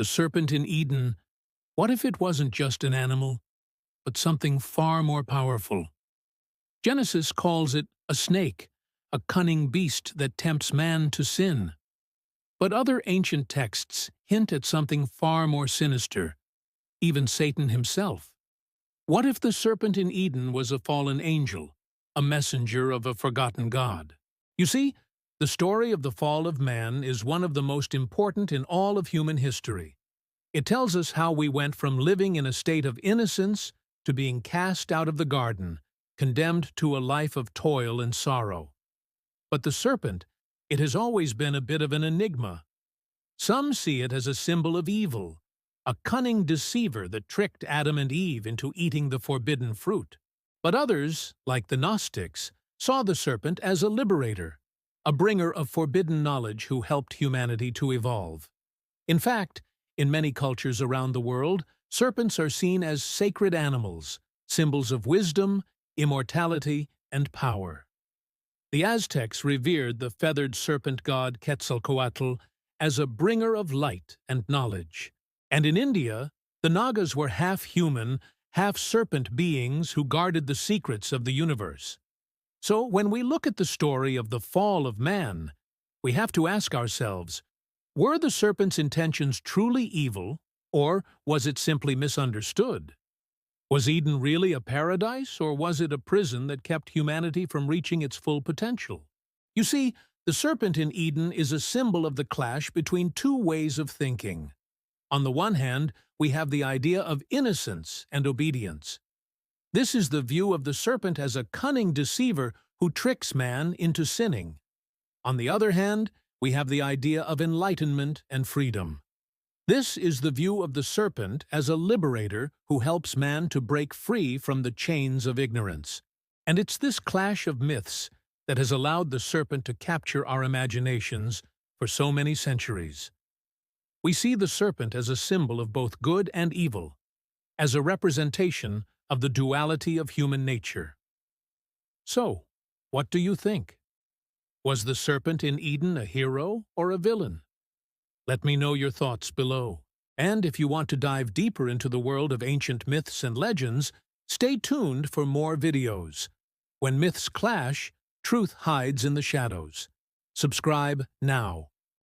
The serpent in Eden, what if it wasn't just an animal, but something far more powerful? Genesis calls it a snake, a cunning beast that tempts man to sin. But other ancient texts hint at something far more sinister, even Satan himself. What if the serpent in Eden was a fallen angel, a messenger of a forgotten God? You see, the story of the fall of man is one of the most important in all of human history. It tells us how we went from living in a state of innocence to being cast out of the garden, condemned to a life of toil and sorrow. But the serpent, it has always been a bit of an enigma. Some see it as a symbol of evil, a cunning deceiver that tricked Adam and Eve into eating the forbidden fruit. But others, like the Gnostics, saw the serpent as a liberator, a bringer of forbidden knowledge who helped humanity to evolve. In fact, in many cultures around the world, serpents are seen as sacred animals, symbols of wisdom, immortality, and power. The Aztecs revered the feathered serpent god Quetzalcoatl as a bringer of light and knowledge. And in India, the Nagas were half-human, half-serpent beings who guarded the secrets of the universe. So when we look at the story of the fall of man, we have to ask ourselves, were the serpent's intentions truly evil, or was it simply misunderstood? Was Eden really a paradise, or was it a prison that kept humanity from reaching its full potential? You see, the serpent in Eden is a symbol of the clash between two ways of thinking. On the one hand, we have the idea of innocence and obedience. This is the view of the serpent as a cunning deceiver who tricks man into sinning. On the other hand, we have the idea of enlightenment and freedom. This is the view of the serpent as a liberator who helps man to break free from the chains of ignorance. And it's this clash of myths that has allowed the serpent to capture our imaginations for so many centuries. We see the serpent as a symbol of both good and evil, as a representation of the duality of human nature. So, what do you think? Was the serpent in Eden a hero or a villain? Let me know your thoughts below. And if you want to dive deeper into the world of ancient myths and legends, stay tuned for more videos. When myths clash, truth hides in the shadows. Subscribe now.